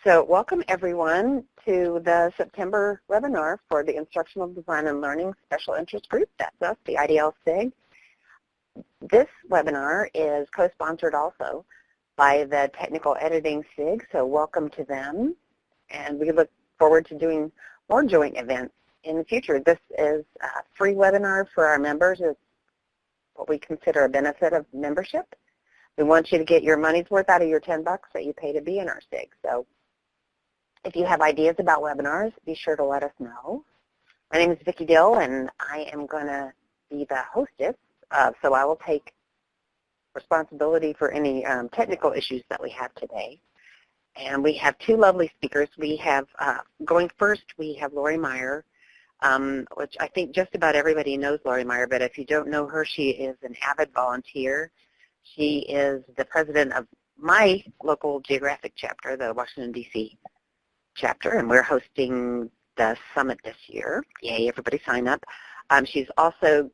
So welcome everyone to the September webinar for the Instructional Design and Learning Special Interest Group. That's us, the IDL SIG. This webinar is co-sponsored also by the Technical Editing SIG, so welcome to them. And we look forward to doing more joint events in the future. This is a free webinar for our members. It's what we consider a benefit of membership. We want you to get your money's worth out of your $10 that you pay to be in our SIG. So if you have ideas about webinars, be sure to let us know. My name is Vicki Dill, and I am going to be the hostess, so I will take responsibility for any technical issues that we have today. And we have two lovely speakers. We have, going first, we have Lori Meyer, which I think just about everybody knows Lori Meyer, but if you don't know her, she is an avid volunteer. She is the president of my local geographic chapter, the Washington, D.C. chapter, and we're hosting the summit this year. Yay, everybody sign up. She's also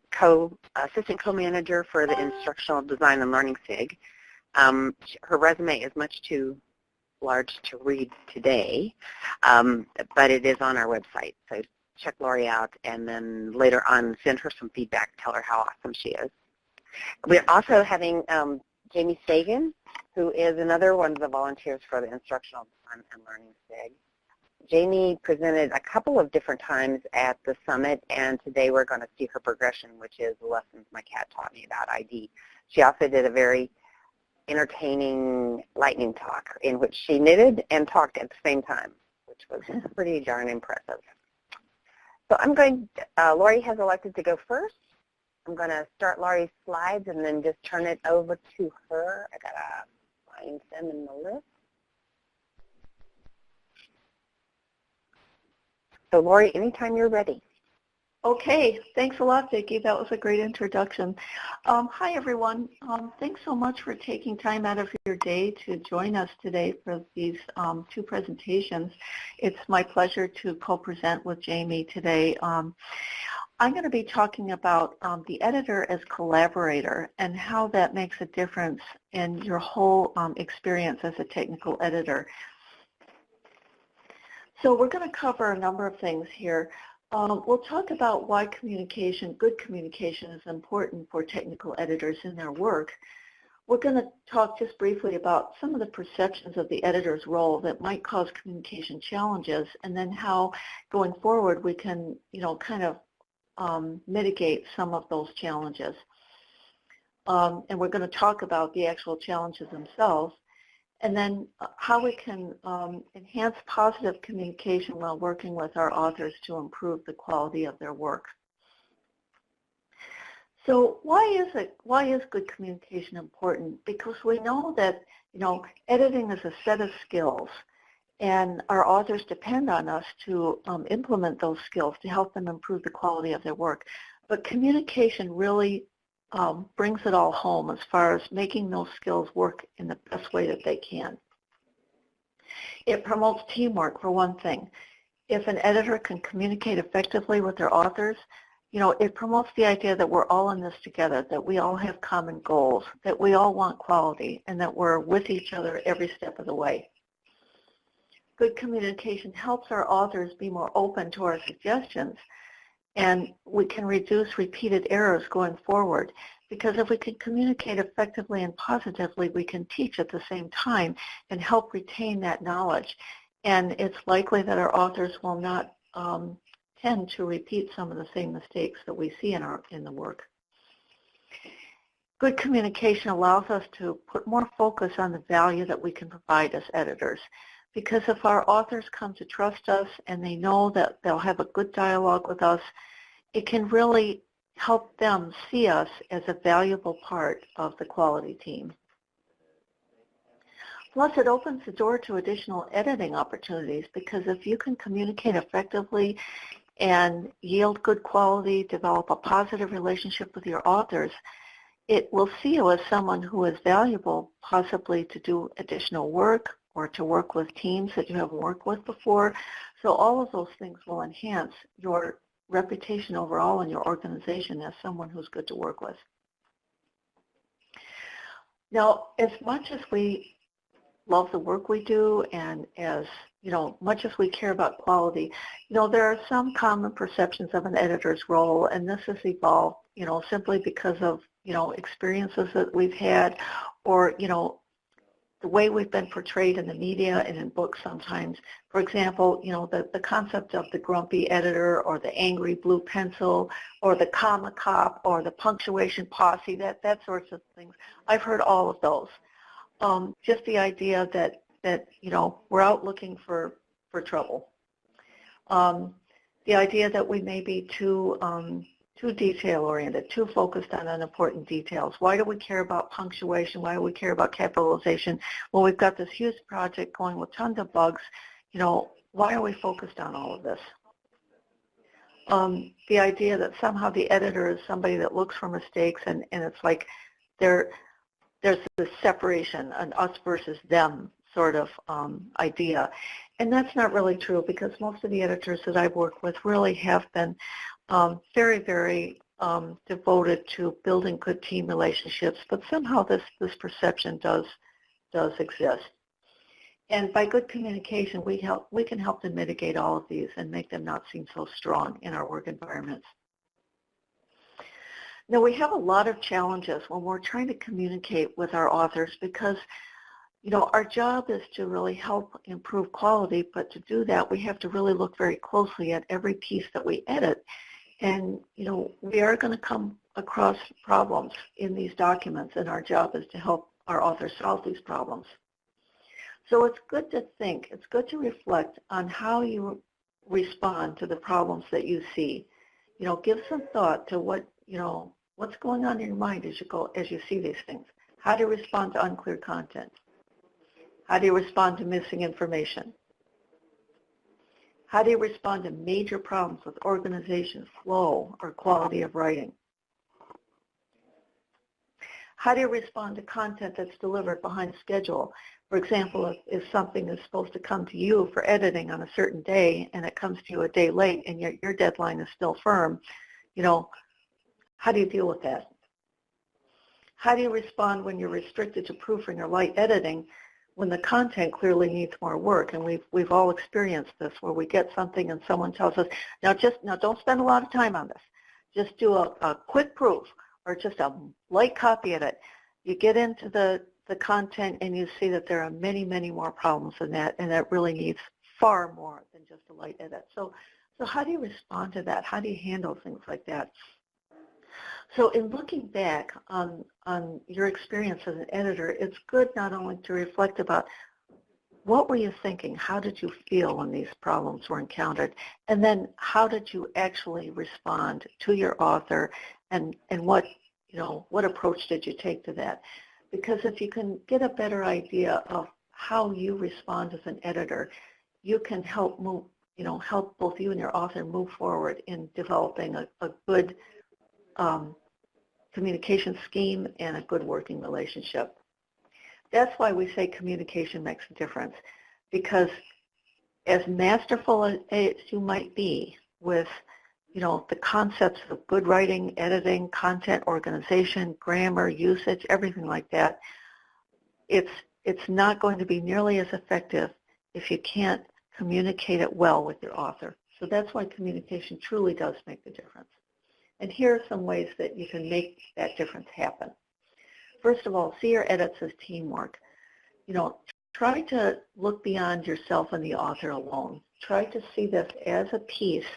assistant co-manager for the Instructional Design and Learning SIG. Her resume is much too large to read today, but it is on our website. So check Lori out, and then later on send her some feedback, tell her how awesome she is. We're also having Jamye Sagan, who is another one of the volunteers for the Instructional Design and Learning SIG. Jamye presented a couple of different times at the summit, and today we're going to see her progression, which is the lessons my cat taught me about ID. She also did a very entertaining lightning talk in which she knitted and talked at the same time, which was pretty darn impressive. So Lori has elected to go first. I'm going to start Lori's slides and then just turn it over to her. I got to find them in the list. So Lori, anytime you're ready. Okay, thanks a lot, Vicki. That was a great introduction. Hi, everyone. Thanks so much for taking time out of your day to join us today for these two presentations. It's my pleasure to co-present with Jamye today. I'm going to be talking about the editor as collaborator and how that makes a difference in your whole experience as a technical editor. So we're going to cover a number of things here. We'll talk about why good communication is important for technical editors in their work. We're going to talk just briefly about some of the perceptions of the editor's role that might cause communication challenges, and then how going forward we can, kind of mitigate some of those challenges. And we're going to talk about the actual challenges themselves, and then how we can enhance positive communication while working with our authors to improve the quality of their work. So why is good communication important? Because we know that, editing is a set of skills, and our authors depend on us to implement those skills to help them improve the quality of their work. But communication really brings it all home as far as making those skills work in the best way that they can. It promotes teamwork, for one thing. If an editor can communicate effectively with their authors, it promotes the idea that we're all in this together, that we all have common goals, that we all want quality, and that we're with each other every step of the way. Good communication helps our authors be more open to our suggestions, and we can reduce repeated errors going forward, because if we can communicate effectively and positively, we can teach at the same time and help retain that knowledge. And it's likely that our authors will not tend to repeat some of the same mistakes that we see in the work. Good communication allows us to put more focus on the value that we can provide as editors. Because if our authors come to trust us and they know that they'll have a good dialogue with us, it can really help them see us as a valuable part of the quality team. Plus, it opens the door to additional editing opportunities, because if you can communicate effectively and yield good quality, develop a positive relationship with your authors, it will see you as someone who is valuable, possibly to do additional work or to work with teams that you haven't worked with before. So all of those things will enhance your reputation overall in your organization as someone who's good to work with. Now, as much as we love the work we do, and as much as we care about quality, there are some common perceptions of an editor's role, and this has evolved, simply because of, experiences that we've had, or, the way we've been portrayed in the media and in books sometimes. For example, the concept of the grumpy editor, or the angry blue pencil, or the comma cop, or the punctuation posse, that sorts of things. I've heard all of those. Just the idea that we're out looking for trouble. The idea that we may be too detail-oriented, too focused on unimportant details. Why do we care about punctuation? Why do we care about capitalization? Well, we've got this huge project going with tons of bugs. Why are we focused on all of this? The idea that somehow the editor is somebody that looks for mistakes, and it's like there's this separation, an us versus them sort of idea. And that's not really true, because most of the editors that I've worked with really have been very, very devoted to building good team relationships, but somehow this perception does exist. And by good communication, we can help to mitigate all of these and make them not seem so strong in our work environments. Now, we have a lot of challenges when we're trying to communicate with our authors, because our job is to really help improve quality, but to do that, we have to really look very closely at every piece that we edit. And, we are going to come across problems in these documents, and our job is to help our authors solve these problems. So it's good to think, it's good to reflect on how you respond to the problems that you see. Give some thought to what's going on in your mind as you see these things. How do you respond to unclear content? How do you respond to missing information? How do you respond to major problems with organization, flow, or quality of writing? How do you respond to content that's delivered behind schedule? For example, if something is supposed to come to you for editing on a certain day and it comes to you a day late and your deadline is still firm, how do you deal with that? How do you respond when you're restricted to proofing or light editing when the content clearly needs more work? And we've all experienced this, where we get something and someone tells us, now don't spend a lot of time on this. Just do a quick proof or just a light copy edit. You get into the content and you see that there are many, many more problems than that, and that really needs far more than just a light edit. So how do you respond to that? How do you handle things like that? So in looking back on your experience as an editor, it's good not only to reflect about what were you thinking, how did you feel when these problems were encountered, and then how did you actually respond to your author, and what approach did you take to that? Because if you can get a better idea of how you respond as an editor, you can help both you and your author move forward in developing a good communication scheme and a good working relationship. That's why we say communication makes a difference, because as masterful as you might be with the concepts of good writing, editing, content organization, grammar, usage, everything like that, it's not going to be nearly as effective if you can't communicate it well with your author. So that's why communication truly does make the difference. And here are some ways that you can make that difference happen. First of all, see your edits as teamwork. Try to look beyond yourself and the author alone. Try to see this as a piece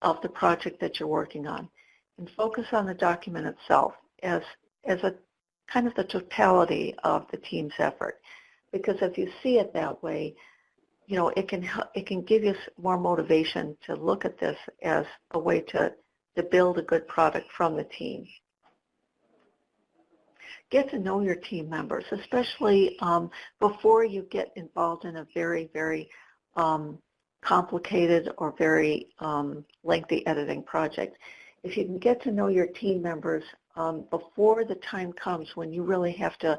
of the project that you're working on, and focus on the document itself as a kind of the totality of the team's effort. Because if you see it that way, it can give you more motivation to look at this as a way to build a good product from the team. Get to know your team members, especially before you get involved in a very, very complicated or very lengthy editing project. If you can get to know your team members before the time comes when you really have to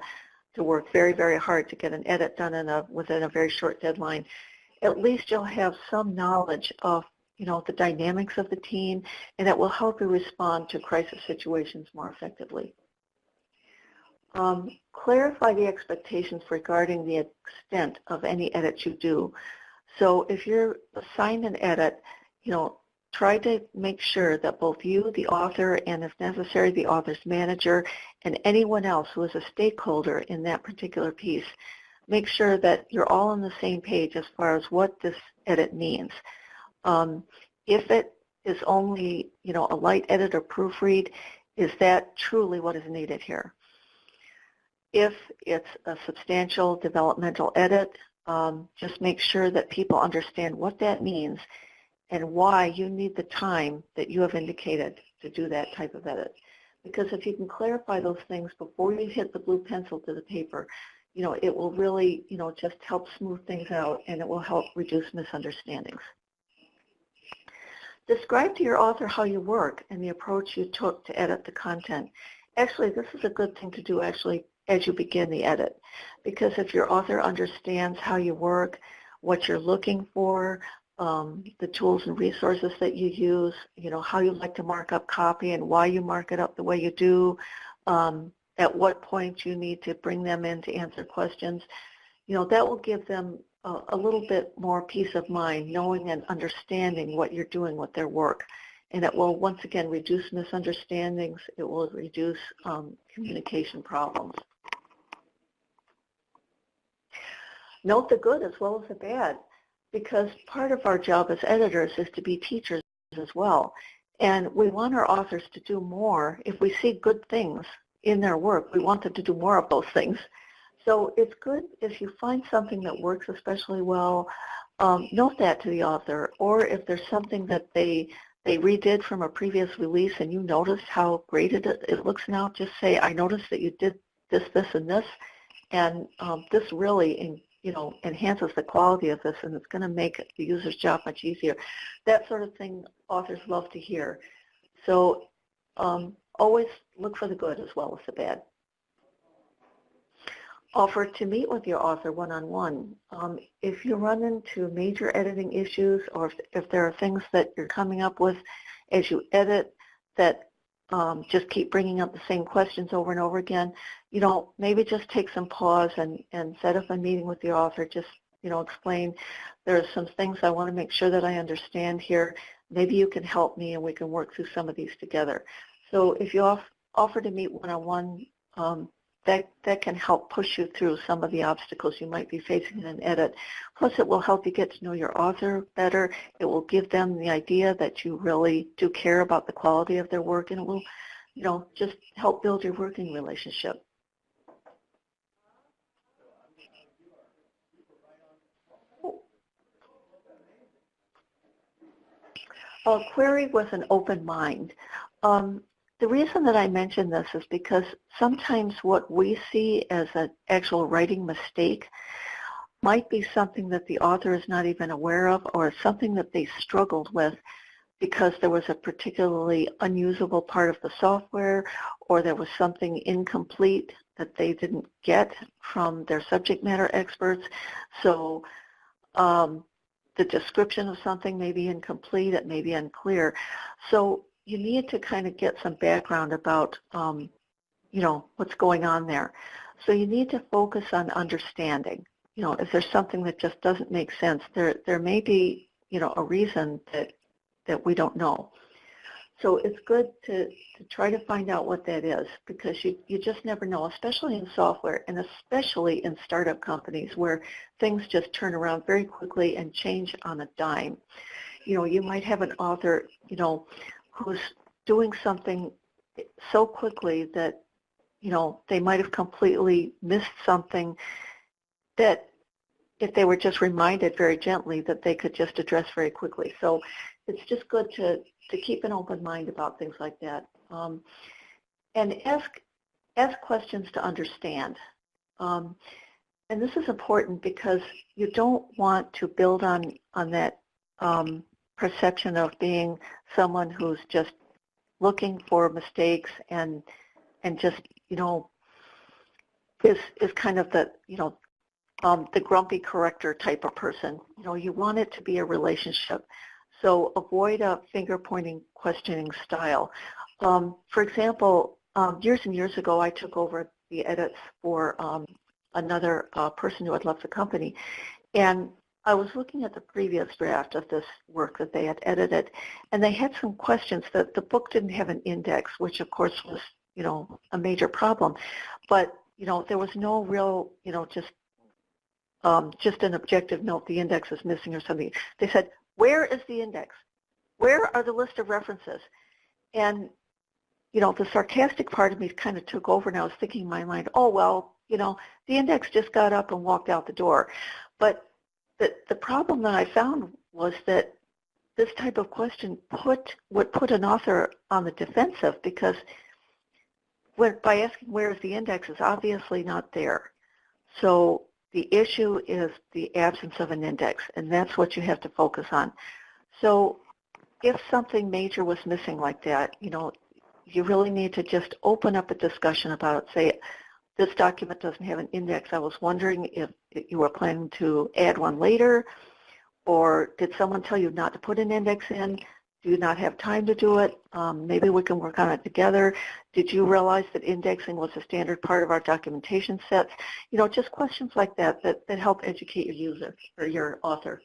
work very, very hard to get an edit done within a very short deadline, at least you'll have some knowledge of the dynamics of the team, and it will help you respond to crisis situations more effectively. Clarify the expectations regarding the extent of any edits you do. So if you're assigned an edit, try to make sure that both you, the author, and if necessary, the author's manager, and anyone else who is a stakeholder in that particular piece, make sure that you're all on the same page as far as what this edit means. If it is only, a light edit or proofread, is that truly what is needed here? If it's a substantial developmental edit, just make sure that people understand what that means and why you need the time that you have indicated to do that type of edit. Because if you can clarify those things before you hit the blue pencil to the paper, it will really, just help smooth things out, and it will help reduce misunderstandings. Describe to your author how you work and the approach you took to edit the content. Actually, this is a good thing to do as you begin the edit, because if your author understands how you work, what you're looking for, the tools and resources that you use, how you like to mark up copy and why you mark it up the way you do, at what point you need to bring them in to answer questions, that will give them a little bit more peace of mind, knowing and understanding what you're doing with their work. And it will, once again, reduce misunderstandings. It will reduce communication problems. Note the good as well as the bad, because part of our job as editors is to be teachers as well. And we want our authors to do more. If we see good things in their work, we want them to do more of those things. So it's good if you find something that works especially well, note that to the author. Or if there's something that they redid from a previous release and you noticed how great it looks now, just say, I noticed that you did this, and this, and this really enhances the quality of this, and it's going to make the user's job much easier. That sort of thing authors love to hear. So always look for the good as well as the bad. Offer to meet with your author one-on-one. If you run into major editing issues, or if there are things that you're coming up with as you edit that just keep bringing up the same questions over and over again, maybe just take some pause and set up a meeting with the author. Just, explain, there are some things I want to make sure that I understand here. Maybe you can help me and we can work through some of these together. So if you offer to meet one-on-one, that can help push you through some of the obstacles you might be facing in an edit. Plus, it will help you get to know your author better. It will give them the idea that you really do care about the quality of their work, and it will, just help build your working relationship. Query with an open mind. The reason that I mention this is because sometimes what we see as an actual writing mistake might be something that the author is not even aware of, or something that they struggled with because there was a particularly unusable part of the software, or there was something incomplete that they didn't get from their subject matter experts. So the description of something may be incomplete, it may be unclear. So you need to kind of get some background about, what's going on there. So you need to focus on understanding. If there's something that just doesn't make sense, there may be, a reason that we don't know. So it's good to try to find out what that is, because you just never know, especially in software and especially in startup companies where things just turn around very quickly and change on a dime. You might have an author, who's doing something so quickly that, they might have completely missed something that if they were just reminded very gently that they could just address very quickly. So it's just good to keep an open mind about things like that. And ask questions to understand. And this is important because you don't want to build on that perception of being someone who's just looking for mistakes and just, is kind of the, the grumpy corrector type of person. You want it to be a relationship. So avoid a finger-pointing questioning style. For example, years and years ago, I took over the edits for another person who had left the company. And I was looking at the previous draft of this work that they had edited, and they had some questions that the book didn't have an index, which of course was, a major problem. But, there was no real, just an objective note, the index is missing or something. They said, where is the index? Where are the list of references? And, the sarcastic part of me kind of took over, and I was thinking in my mind, oh, well, the index just got up and walked out the door. But the problem that I found was that this type of question would put an author on the defensive, because by asking where is the index is obviously not there. So the issue is the absence of an index, and that's what you have to focus on. So if something major was missing like that, you really need to just open up a discussion about it. Say, this document doesn't have an index. I was wondering if you were planning to add one later, or did someone tell you not to put an index in? Do you not have time to do it? Maybe we can work on it together. Did you realize that indexing was a standard part of our documentation sets? Just questions like that help educate your user or your author.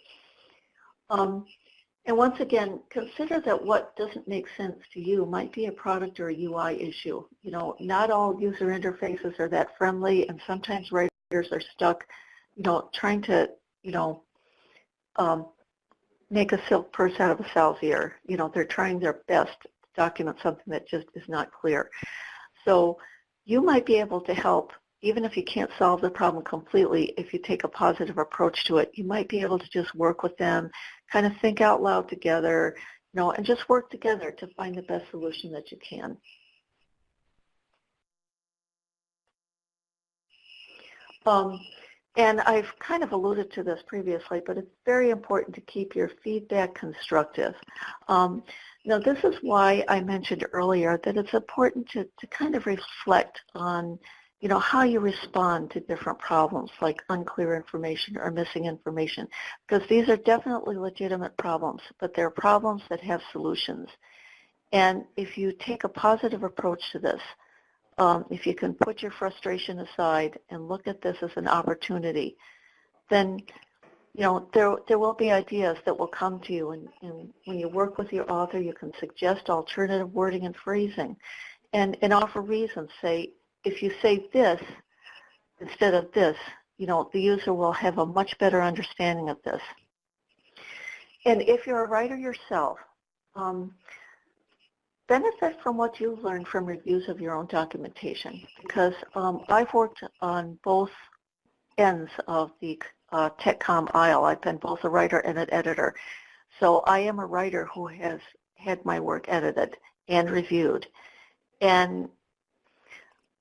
And once again, consider that what doesn't make sense to you might be a product or a UI issue. Not all user interfaces are that friendly, and sometimes writers are stuck, trying to, make a silk purse out of a sow's ear. They're trying their best to document something that just is not clear. So you might be able to help, even if you can't solve the problem completely. If you take a positive approach to it, you might be able to just work with them, kind of think out loud together, and just work together to find the best solution that you can. And I've kind of alluded to this previously, but it's very important to keep your feedback constructive. Now, this is why I mentioned earlier that it's important to kind of reflect on how you respond to different problems like unclear information or missing information, because these are definitely legitimate problems, but they're problems that have solutions. And if you take a positive approach to this, if you can put your frustration aside and look at this as an opportunity, then there will be ideas that will come to you, and when you work with your author, you can suggest alternative wording and phrasing and offer reasons. Say, if you say this instead of this, the user will have a much better understanding of this. And if you're a writer yourself, benefit from what you've learned from reviews of your own documentation, because I've worked on both ends of the TechCom aisle. I've been both a writer and an editor. So I am a writer who has had my work edited and reviewed. And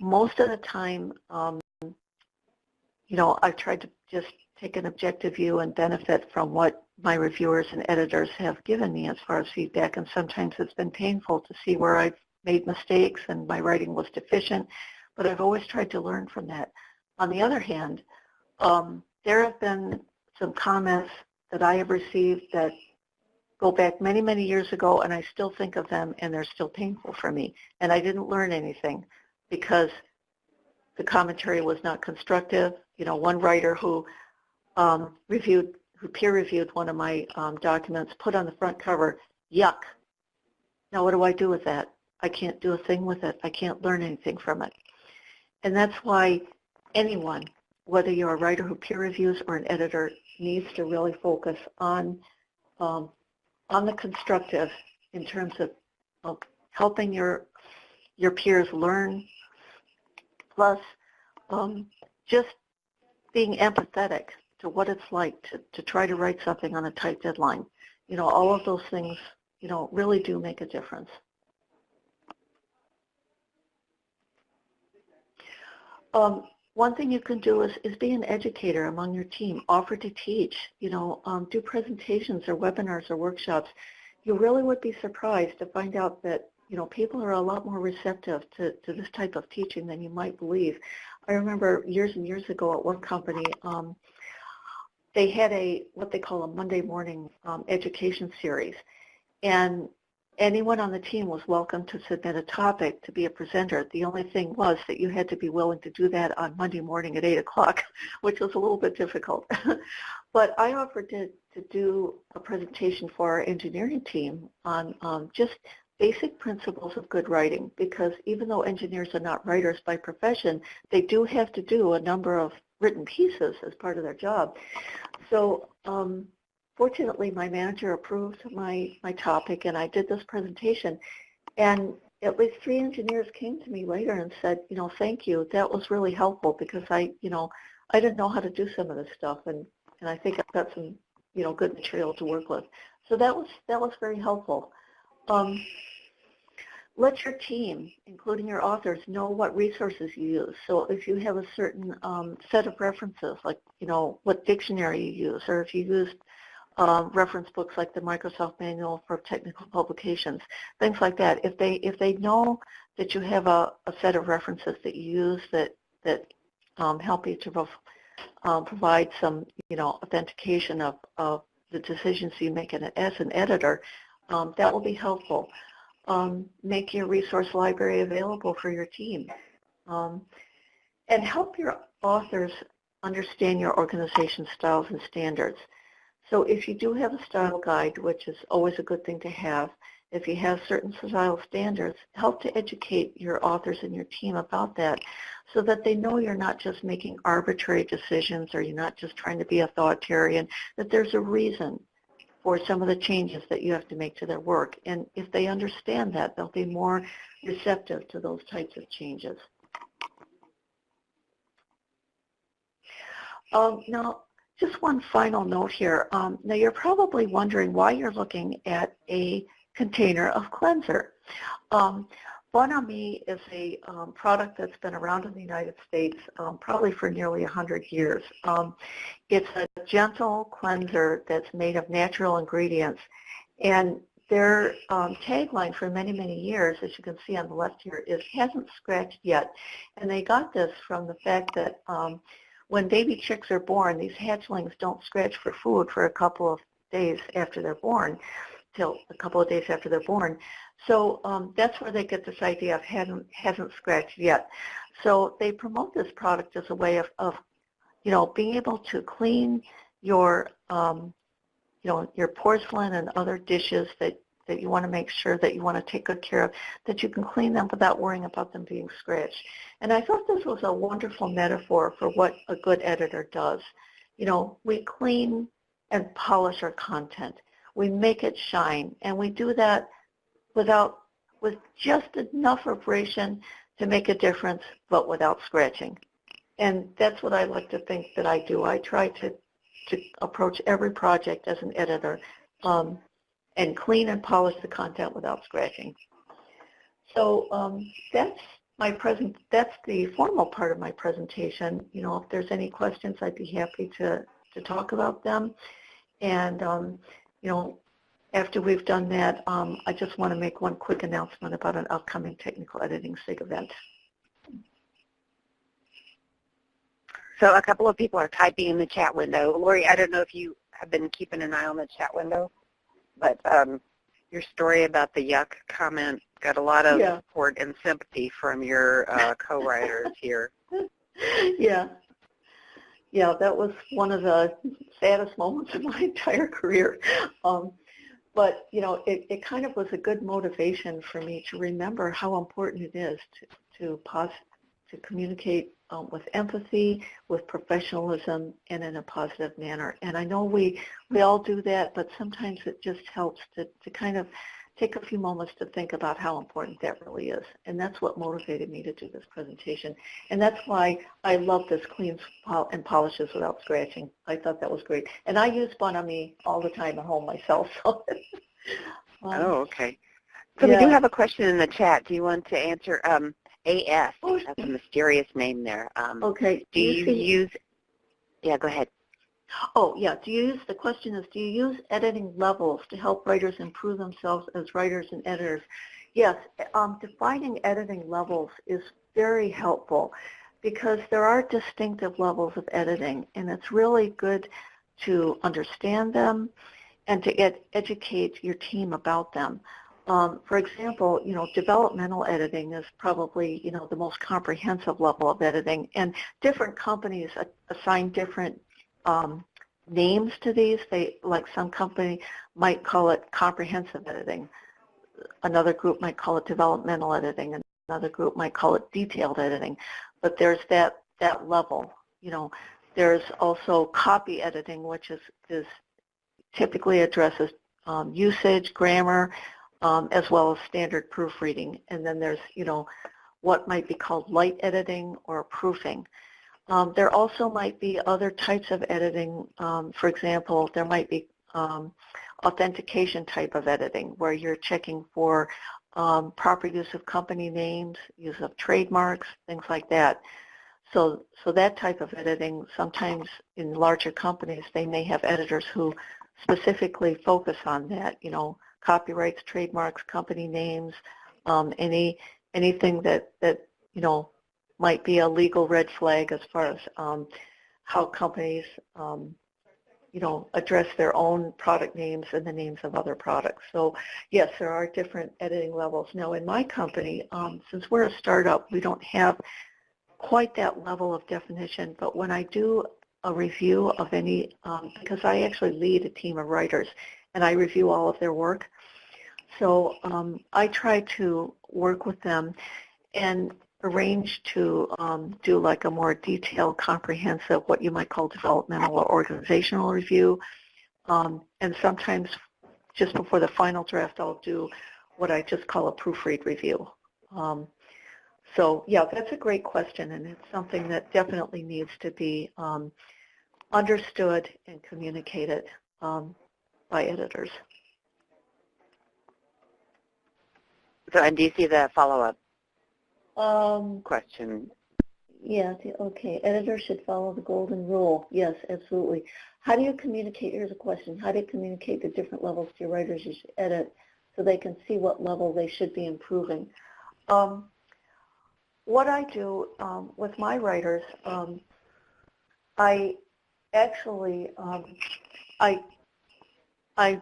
most of the time, I've tried to just take an objective view and benefit from what my reviewers and editors have given me as far as feedback, and sometimes it's been painful to see where I've made mistakes and my writing was deficient, but I've always tried to learn from that. On the other hand, there have been some comments that I have received that go back many, many years ago, and I still think of them, and they're still painful for me. And I didn't learn anything because the commentary was not constructive. One writer who peer-reviewed one of my documents put on the front cover, "Yuck." Now what do I do with that? I can't do a thing with it. I can't learn anything from it. And that's why anyone, whether you're a writer who peer reviews or an editor, needs to really focus on the constructive in terms of helping your peers learn, plus just being empathetic to what it's like to try to write something on a tight deadline. All of those things, really do make a difference. One thing you can do is be an educator among your team. Offer to teach, do presentations or webinars or workshops. You really would be surprised to find out that, people are a lot more receptive to this type of teaching than you might believe. I remember years and years ago at one company, they had what they call a Monday morning education series. And anyone on the team was welcome to submit a topic to be a presenter. The only thing was that you had to be willing to do that on Monday morning at 8 o'clock, which was a little bit difficult. But I offered to do a presentation for our engineering team on just basic principles of good writing, because even though engineers are not writers by profession, they do have to do a number of written pieces as part of their job. So fortunately, my manager approved my topic, and I did this presentation. And at least 3 engineers came to me later and said, thank you. That was really helpful, because I didn't know how to do some of this stuff, and I think I've got some, good material to work with. So that was very helpful. Let your team, including your authors, know what resources you use. So if you have a certain set of references, like, what dictionary you use, or if you use reference books like the Microsoft Manual for Technical Publications, things like that. If they know that you have a set of references that you use that help you to provide some, authentication of the decisions you make as an editor, that will be helpful. Make your resource library available for your team. And help your authors understand your organization's styles and standards. So if you do have a style guide, which is always a good thing to have, if you have certain style standards, help to educate your authors and your team about that, so that they know you're not just making arbitrary decisions, or you're not just trying to be authoritarian, that there's a reason for some of the changes that you have to make to their work. And if they understand that, they'll be more receptive to those types of changes. Now, just one final note here. Now, you're probably wondering why you're looking at a container of cleanser. Bon Ami is a product that's been around in the United States probably for nearly 100 years. It's a gentle cleanser that's made of natural ingredients. And their tagline for many, many years, as you can see on the left here, is "hasn't scratched yet." And they got this from the fact that when baby chicks are born, these hatchlings don't scratch for food for a couple of days after they're born, till a couple of days after they're born. So that's where they get this idea of hasn't scratched yet. So they promote this product as a way of being able to clean your, your porcelain and other dishes that you want to make sure that you want to take good care of, that you can clean them without worrying about them being scratched. And I thought this was a wonderful metaphor for what a good editor does. We clean and polish our content. We make it shine, and we do that with just enough abrasion to make a difference, but without scratching. And that's what I like to think that I do. I try to approach every project as an editor and clean and polish the content without scratching. So that's the formal part of my presentation. If there's any questions, I'd be happy to talk about them. And after we've done that, I just want to make one quick announcement about an upcoming technical editing SIG event. So a couple of people are typing in the chat window. Lori, I don't know if you have been keeping an eye on the chat window, but your story about the yuck comment got a lot of support and sympathy from your co-writers here. Yeah, that was one of the saddest moments of my entire career. But, it kind of was a good motivation for me to remember how important it is to communicate with empathy, with professionalism, and in a positive manner. And I know we all do that, but sometimes it just helps to kind of take a few moments to think about how important that really is. And that's what motivated me to do this presentation. And that's why I love this cleans and polishes without scratching. I thought that was great. And I use Bon Ami all the time at home myself. So oh, okay. So we do have a question in the chat. Do you want to answer? AS, that's a mysterious name there. Okay. Do you use, go ahead. Oh, yeah. The question is, do you use editing levels to help writers improve themselves as writers and editors? Yes. Defining editing levels is very helpful because there are distinctive levels of editing, and it's really good to understand them and to educate your team about them. For example, developmental editing is probably, the most comprehensive level of editing, and different companies assign different names to these. Like some company might call it comprehensive editing. Another group might call it developmental editing, and another group might call it detailed editing. But there's that level. There's also copy editing, which is typically addresses usage, grammar, as well as standard proofreading. And then there's, what might be called light editing or proofing. There also might be other types of editing. For example, there might be authentication type of editing where you're checking for proper use of company names, use of trademarks, things like that. So that type of editing, sometimes in larger companies, they may have editors who specifically focus on that, copyrights, trademarks, company names, anything that might be a legal red flag as far as how companies address their own product names and the names of other products. So yes, there are different editing levels. Now in my company, since we're a startup, we don't have quite that level of definition, but when I do a review of any, because I actually lead a team of writers and I review all of their work, so I try to work with them and arrange to do like a more detailed, comprehensive, what you might call developmental or organizational review. And sometimes just before the final draft, I'll do what I just call a proofread review. So yeah, that's a great question, and it's something that definitely needs to be understood and communicated by editors. So, and do you see the follow-up question? Yeah, okay. Editors should follow the golden rule. Yes, absolutely. How do you communicate? Here's a question. How do you communicate the different levels to your writers you should edit so they can see what level they should be improving? What I do with my writers, I actually, I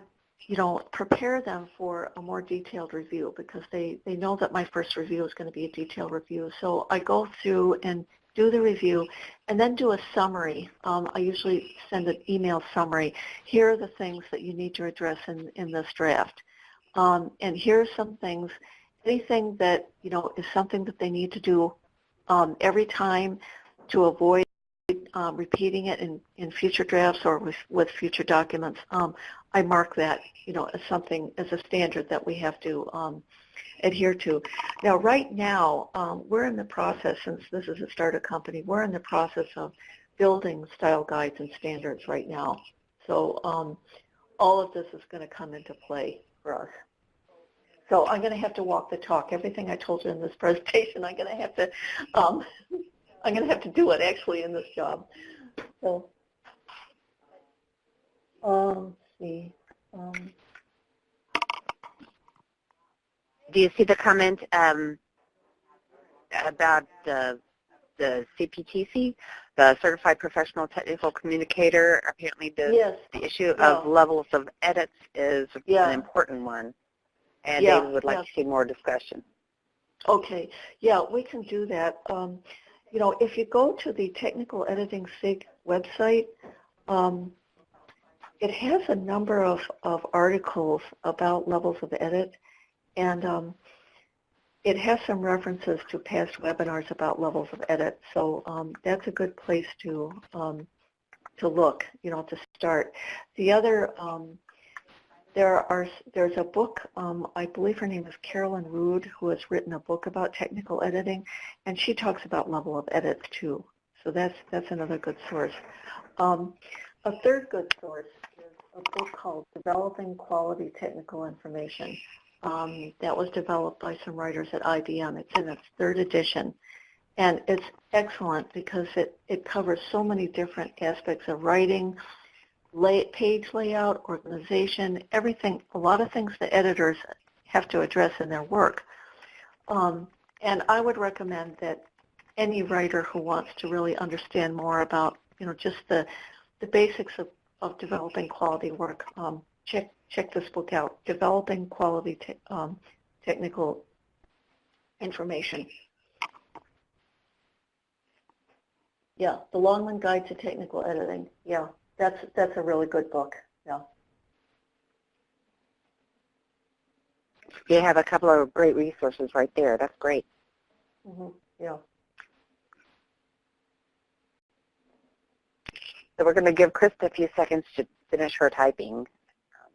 prepare them for a more detailed review because they know that my first review is going to be a detailed review. So I go through and do the review and then do a summary. I usually send an email summary. Here are the things that you need to address in this draft. And here are some things, anything that, is something that they need to do every time to avoid repeating it in future drafts or with future documents. I mark that, as something, as a standard that we have to adhere to. Now, right now, we're in the process, since this is a startup company, we're in the process of building style guides and standards right now. So all of this is going to come into play for us. So I'm going to have to walk the talk. Everything I told you in this presentation, I'm going to have to do it actually in this job. So, let's see. Do you see the comment about the CPTC, the Certified Professional Technical Communicator? Apparently the issue of levels of edits is an important one, and they would like to see more discussion. Okay, yeah, we can do that. If you go to the Technical Editing SIG website, it has a number of articles about levels of edit, and it has some references to past webinars about levels of edit. So that's a good place to look, to start. The other, there's a book, I believe her name is Carolyn Rood, who has written a book about technical editing, and she talks about level of edits too. So that's another good source. A third good source is a book called Developing Quality Technical Information. That was developed by some writers at IBM. It's in its third edition. And it's excellent because it covers so many different aspects of writing, page layout, organization, everything, a lot of things that editors have to address in their work. And I would recommend that any writer who wants to really understand more about, just the basics of developing quality work, check this book out, Developing Quality Technical Information. Yeah, The Longman Guide to Technical Editing. Yeah, that's a really good book. Yeah. You have a couple of great resources right there. That's great. Mm-hmm. Yeah. So we're going to give Krista a few seconds to finish her typing.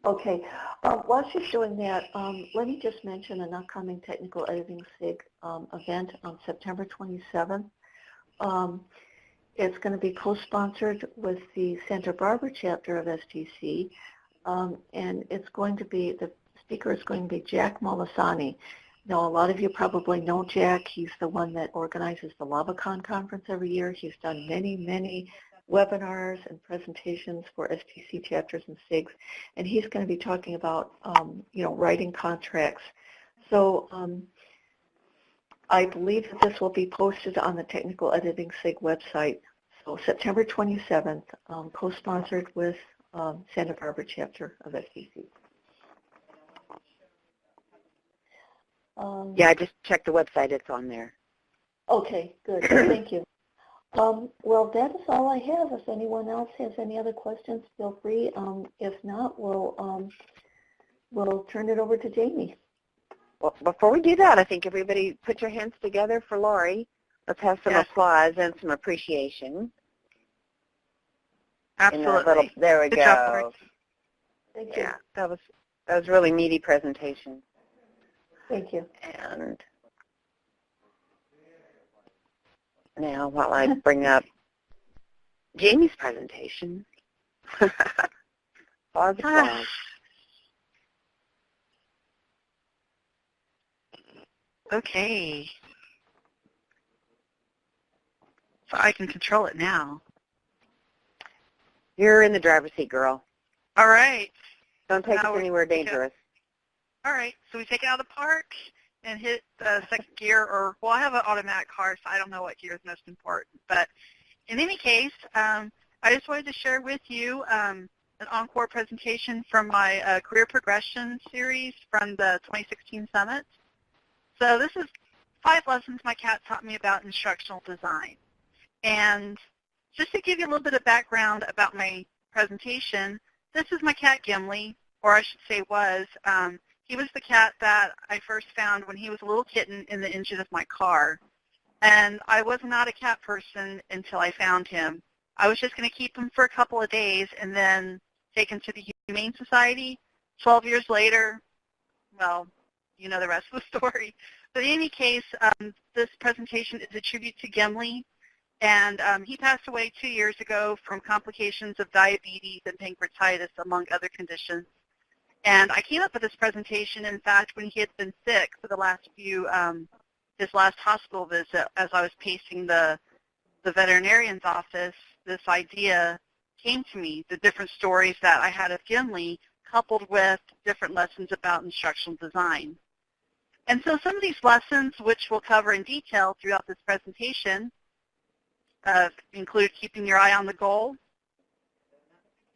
Okay. While she's doing that, let me just mention an upcoming Technical Editing SIG event on September 27th. It's going to be co-sponsored with the Santa Barbara chapter of STC, and it's going to be, the speaker is going to be Jack Molisani. Now, a lot of you probably know Jack. He's the one that organizes the LavaCon conference every year. He's done many, many webinars and presentations for STC chapters and SIGs, and he's going to be talking about, writing contracts. So I believe that this will be posted on the Technical Editing SIG website. So September 27th, co-sponsored with Santa Barbara chapter of STC. Yeah, I just checked the website. It's on there. Okay, good. Thank you. Well, that is all I have. If anyone else has any other questions, feel free. If not, we'll turn it over to Jamye. Well, before we do that, I think everybody put your hands together for Lori. Let's have some applause and some appreciation. Absolutely. There we Good go. job, Lori. Thank you. Yeah, that was a really meaty presentation. Thank you. And now, while I bring up Jamie's presentation, applause. Okay. So I can control it now. You're in the driver's seat, girl. All right. Don't take us anywhere dangerous. All right. So we take it out of the park and hit the second gear, or, well, I have an automatic car, so I don't know what gear is most important. But in any case, I just wanted to share with you an encore presentation from my career progression series from the 2016 Summit. So this is 5 lessons my cat taught me about instructional design. And just to give you a little bit of background about my presentation, this is my cat Gimli, or I should say was. He was the cat that I first found when he was a little kitten in the engine of my car. And I was not a cat person until I found him. I was just going to keep him for a couple of days and then take him to the Humane Society. 12 years later, well, you know the rest of the story. But in any case, this presentation is a tribute to Gimli. And he passed away 2 years ago from complications of diabetes and pancreatitis, among other conditions. And I came up with this presentation, in fact, when he had been sick for the last few, his last hospital visit. As I was pacing the veterinarian's office, this idea came to me, the different stories that I had of Gimli, coupled with different lessons about instructional design. And so some of these lessons, which we'll cover in detail throughout this presentation, include keeping your eye on the goal.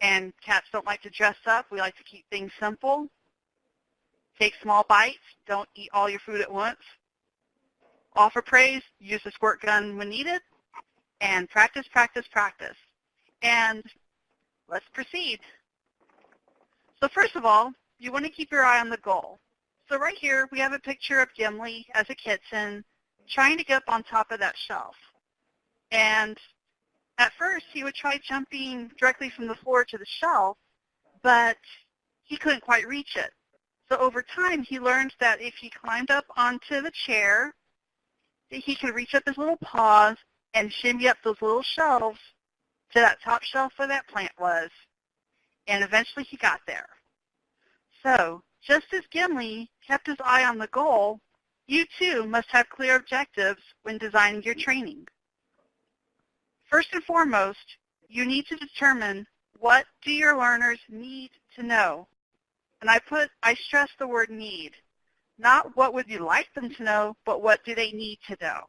And cats don't like to dress up. We like to keep things simple. Take small bites. Don't eat all your food at once. Offer praise. Use the squirt gun when needed. And practice, practice, practice. And let's proceed. So first of all, you want to keep your eye on the goal. So right here, we have a picture of Gimli as a kitten trying to get up on top of that shelf. And at first, he would try jumping directly from the floor to the shelf, but he couldn't quite reach it. So over time, he learned that if he climbed up onto the chair, that he could reach up his little paws and shimmy up those little shelves to that top shelf where that plant was. And eventually, he got there. So just as Gimli kept his eye on the goal, you too must have clear objectives when designing your training. First and foremost, you need to determine what do your learners need to know. And I stress the word need. Not what would you like them to know, but what do they need to know.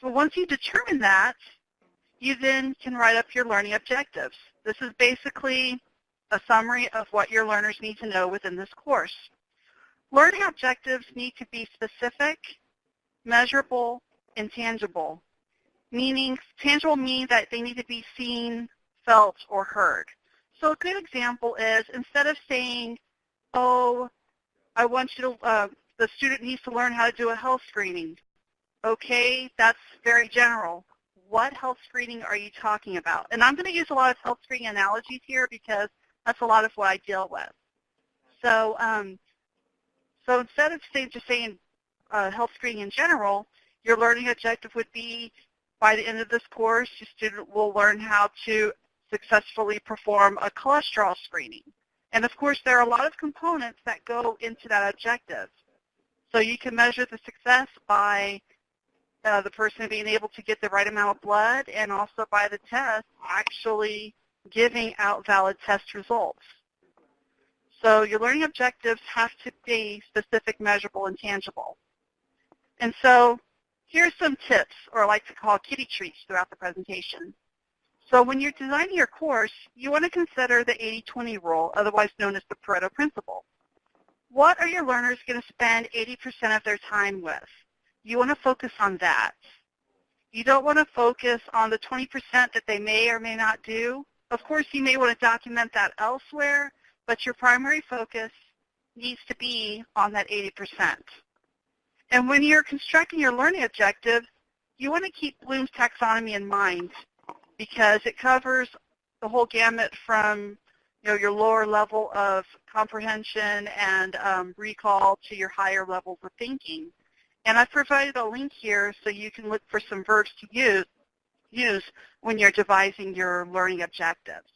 So once you determine that, you then can write up your learning objectives. This is basically a summary of what your learners need to know within this course. Learning objectives need to be specific, measurable, and tangible. Meaning, tangible means that they need to be seen, felt, or heard. So a good example is, instead of saying, oh, I want you to, the student needs to learn how to do a health screening. Okay, that's very general. What health screening are you talking about? And I'm going to use a lot of health screening analogies here because that's a lot of what I deal with. So, so instead of just saying health screening in general, your learning objective would be, by the end of this course, your student will learn how to successfully perform a cholesterol screening. And of course, there are a lot of components that go into that objective. So you can measure the success by the person being able to get the right amount of blood, and also by the test actually giving out valid test results. So your learning objectives have to be specific, measurable, and tangible. And so here's some tips, or I like to call kitty treats, throughout the presentation. So when you're designing your course, you want to consider the 80-20 rule, otherwise known as the Pareto principle. What are your learners going to spend 80% of their time with? You want to focus on that. You don't want to focus on the 20% that they may or may not do. Of course, you may want to document that elsewhere, but your primary focus needs to be on that 80%. And when you're constructing your learning objective, you want to keep Bloom's taxonomy in mind, because it covers the whole gamut from your lower level of comprehension and recall to your higher levels of thinking. And I've provided a link here so you can look for some verbs to use when you're devising your learning objectives.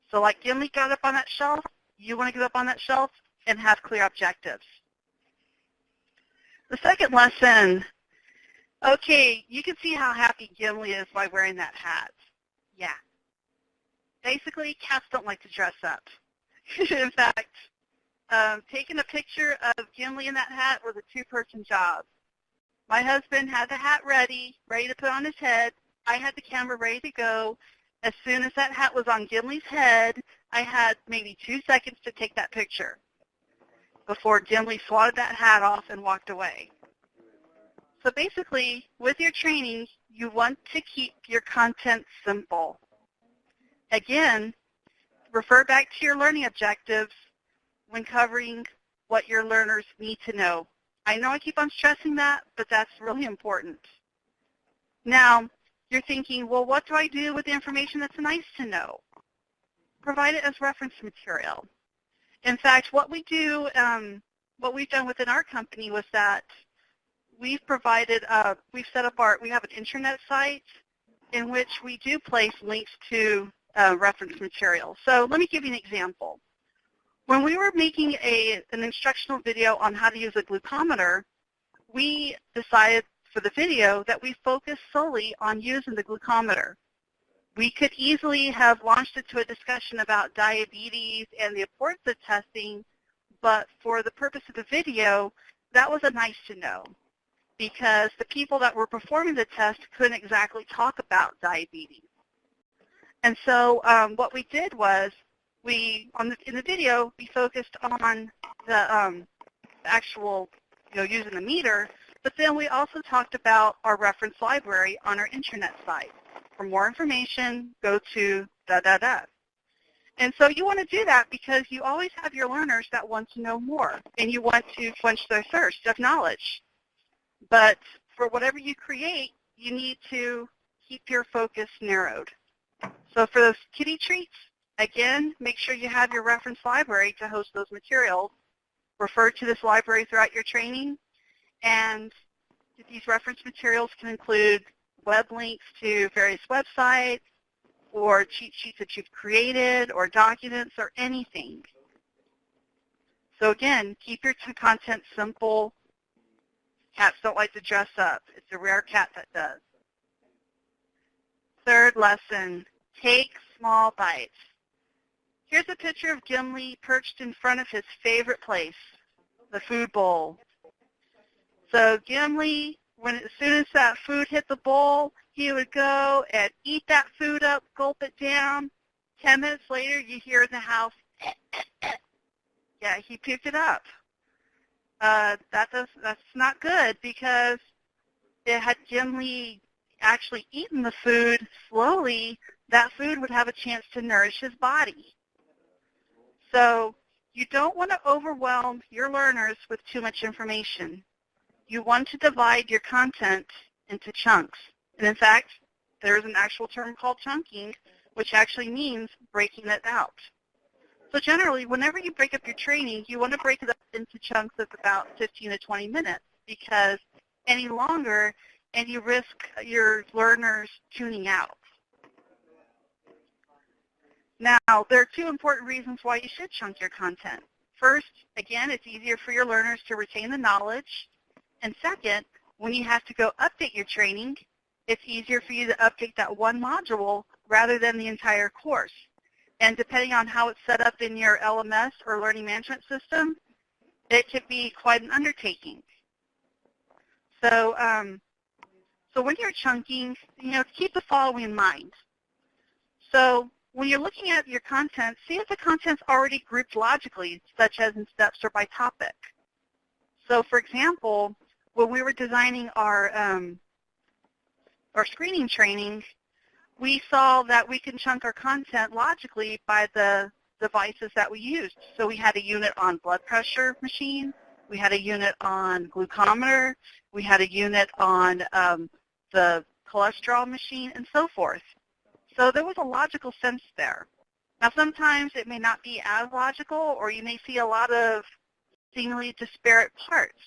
So like Gimli got up on that shelf, you want to get up on that shelf and have clear objectives. The second lesson, okay, you can see how happy Gimli is by wearing that hat. Yeah. Basically, cats don't like to dress up. In fact, taking a picture of Gimli in that hat was a two-person job. My husband had the hat ready to put on his head. I had the camera ready to go. As soon as that hat was on Gimli's head, I had maybe 2 seconds to take that picture before Gimli swatted that hat off and walked away. So basically, with your training, you want to keep your content simple. Again, refer back to your learning objectives when covering what your learners need to know. I know I keep on stressing that, but that's really important. Now, you're thinking, well, what do I do with the information that's nice to know? Provide it as reference material. In fact, what we do, what we've done within our company was that we've provided, we have an intranet site in which we do place links to reference material. So let me give you an example. When we were making an instructional video on how to use a glucometer, we decided for the video that we focus solely on using the glucometer. We could easily have launched it to a discussion about diabetes and the importance of testing, but for the purpose of the video, that was a nice to know, because the people that were performing the test couldn't exactly talk about diabetes. And so what we did was, in the video, we focused on the actual, using the meter, but then we also talked about our reference library on our intranet site. For more information, go to da-da-da. And so you want to do that because you always have your learners that want to know more, and you want to quench their thirst of knowledge. But for whatever you create, you need to keep your focus narrowed. So for those kitty treats, again, make sure you have your reference library to host those materials. Refer to this library throughout your training. And these reference materials can include web links to various websites, or cheat sheets that you've created, or documents, or anything. So again, keep your content simple. Cats don't like to dress up. It's a rare cat that does. Third lesson, take small bites. Here's a picture of Gimli perched in front of his favorite place, the food bowl. So Gimli, as soon as that food hit the bowl, he would go and eat that food up, gulp it down, 10 minutes later, you hear in the house, yeah, he picked it up. That's not good because it had Jamye actually eaten the food slowly. That food would have a chance to nourish his body. So you don't want to overwhelm your learners with too much information. You want to divide your content into chunks. And in fact, there's an actual term called chunking, which actually means breaking it out. So generally, whenever you break up your training, you want to break it up into chunks of about 15 to 20 minutes because any longer, and you risk your learners tuning out. Now, there are two important reasons why you should chunk your content. First, again, it's easier for your learners to retain the knowledge. And second, when you have to go update your training, it's easier for you to update that one module rather than the entire course. And depending on how it's set up in your LMS or learning management system, it could be quite an undertaking. So, so when you're chunking, keep the following in mind. So when you're looking at your content, see if the content's already grouped logically, such as in steps or by topic. So for example, when we were designing our screening training, we saw that we can chunk our content logically by the devices that we used. So we had a unit on blood pressure machine, we had a unit on glucometer, we had a unit on the cholesterol machine, and so forth. So there was a logical sense there. Now sometimes it may not be as logical, or you may see a lot of seemingly disparate parts.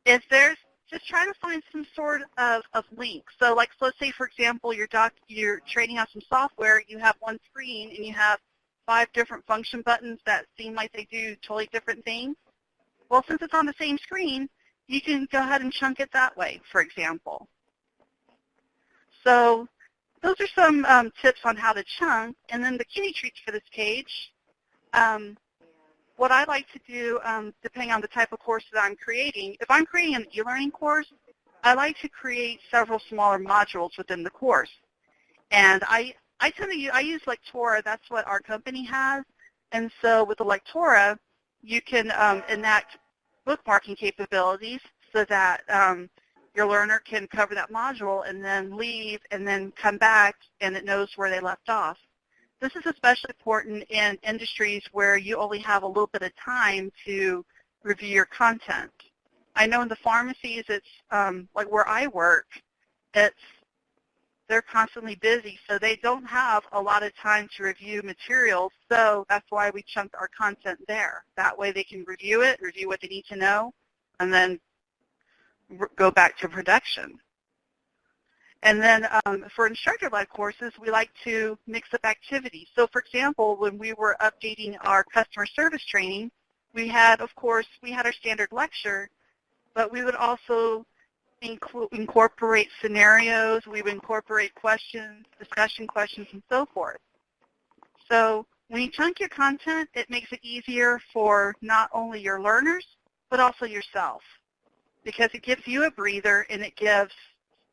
If there's, just try to find some sort of link. So like, let's say for example, you're training on some software, you have one screen and you have 5 different function buttons that seem like they do totally different things. Well, since it's on the same screen, you can go ahead and chunk it that way, for example. So those are some tips on how to chunk. And then the kitty treats for this page. What I like to do, depending on the type of course that I'm creating, if I'm creating an e-learning course, I like to create several smaller modules within the course. And I use Lectora. That's what our company has. And so with the Lectora, you can enact bookmarking capabilities so that your learner can cover that module and then leave and then come back and it knows where they left off. This is especially important in industries where you only have a little bit of time to review your content. I know in the pharmacies, it's like where I work, they're constantly busy, so they don't have a lot of time to review materials, so that's why we chunked our content there. That way they can review it, review what they need to know, and then go back to production. And then for instructor-led courses, we like to mix up activities. So for example, when we were updating our customer service training, we had, of course, our standard lecture, but we would also incorporate scenarios, we would incorporate questions, discussion questions, and so forth. So when you chunk your content, it makes it easier for not only your learners, but also yourself, because it gives you a breather and it gives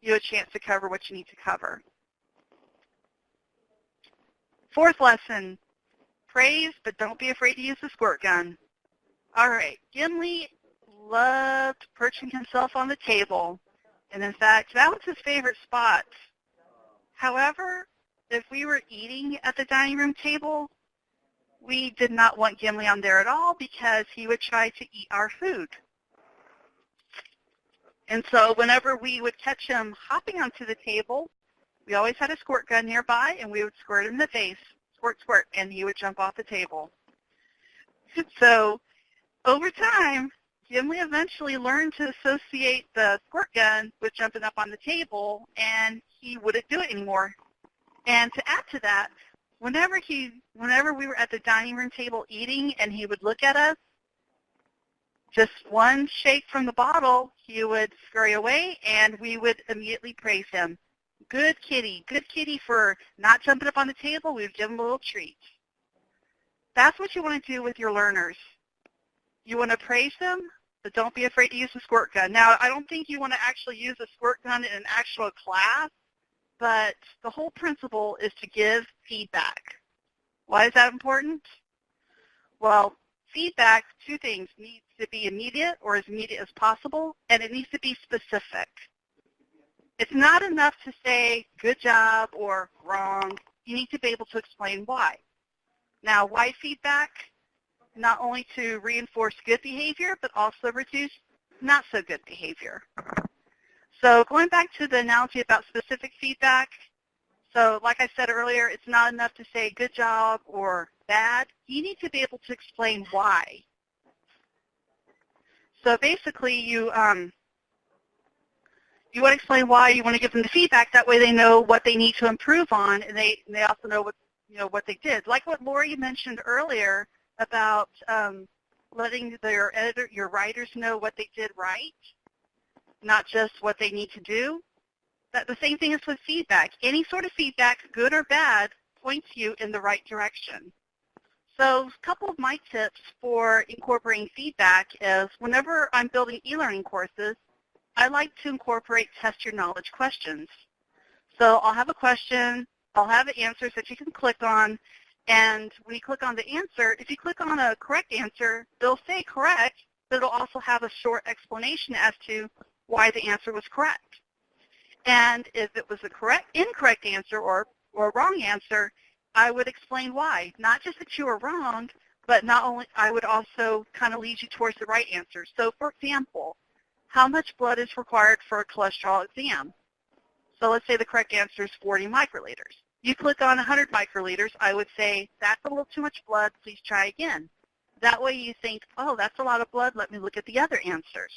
you a chance to cover what you need to cover. Fourth lesson, praise, but don't be afraid to use the squirt gun. All right, Jamye loved perching himself on the table, and in fact, that was his favorite spot. However, if we were eating at the dining room table, we did not want Jamye on there at all because he would try to eat our food. And so whenever we would catch him hopping onto the table, we always had a squirt gun nearby, and we would squirt him in the face, squirt, squirt, and he would jump off the table. So over time, Jamye eventually learned to associate the squirt gun with jumping up on the table, and he wouldn't do it anymore. And to add to that, whenever we were at the dining room table eating and he would look at us, just one shake from the bottle, he would scurry away, and we would immediately praise him. Good kitty for not jumping up on the table. We would give him a little treat. That's what you want to do with your learners. You want to praise them, but don't be afraid to use the squirt gun. Now, I don't think you want to actually use a squirt gun in an actual class, but the whole principle is to give feedback. Why is that important? Well, feedback, two things, needs to be immediate or as immediate as possible, and it needs to be specific. It's not enough to say good job or wrong. You need to be able to explain why. Now, why feedback? Not only to reinforce good behavior, but also reduce not so good behavior. So going back to the analogy about specific feedback, so like I said earlier, it's not enough to say good job or bad. You need to be able to explain why. So basically, you want to explain why. You want to give them the feedback. That way, they know what they need to improve on, and they also know what they did. Like what Lori mentioned earlier about letting your writers know what they did right, not just what they need to do. The same thing is with feedback. Any sort of feedback, good or bad, points you in the right direction. So a couple of my tips for incorporating feedback is whenever I'm building e-learning courses, I like to incorporate test your knowledge questions. So I'll have a question, I'll have answers that you can click on, and when you click on the answer, if you click on a correct answer, they'll say correct, but it'll also have a short explanation as to why the answer was correct. And if it was a incorrect answer or a wrong answer, I would explain why. Not just that you were wrong, but I would also kind of lead you towards the right answer. So for example, how much blood is required for a cholesterol exam? So let's say the correct answer is 40 microliters. You click on 100 microliters, I would say, that's a little too much blood, please try again. That way you think, oh, that's a lot of blood, let me look at the other answers.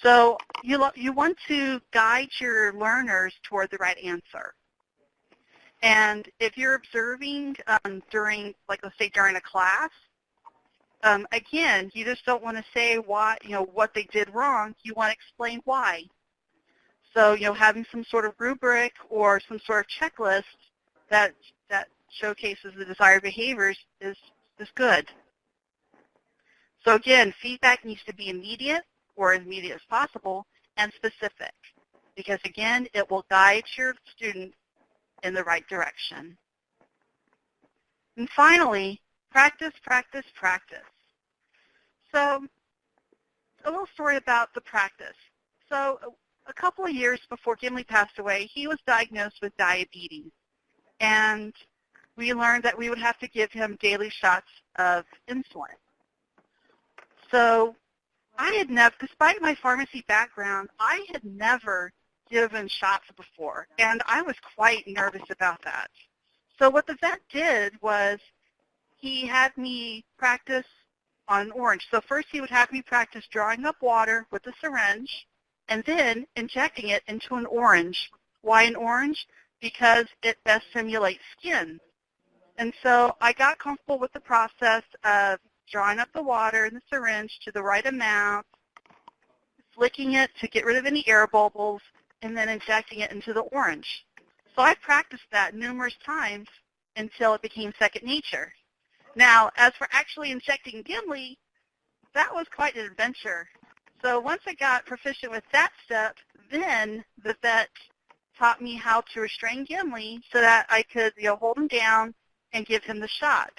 So you want to guide your learners toward the right answer. And if you're observing during, like let's say during a class, again, you just don't want to say why, what they did wrong. You want to explain why. So, having some sort of rubric or some sort of checklist that showcases the desired behaviors is good. So again, feedback needs to be immediate or as immediate as possible and specific, because again, it will guide your students in the right direction. And finally, practice, practice, practice. So a little story about the practice. So a couple of years before Gimli passed away, he was diagnosed with diabetes. And we learned that we would have to give him daily shots of insulin. So I had never, despite my pharmacy background, I had never given shots before, and I was quite nervous about that. So what the vet did was he had me practice on an orange. So first he would have me practice drawing up water with a syringe and then injecting it into an orange. Why an orange? Because it best simulates skin. And so I got comfortable with the process of drawing up the water in the syringe to the right amount, flicking it to get rid of any air bubbles, and then injecting it into the orange. So I practiced that numerous times until it became second nature. Now, as for actually injecting Gimli, that was quite an adventure. So once I got proficient with that step, then the vet taught me how to restrain Gimli so that I could hold him down and give him the shot.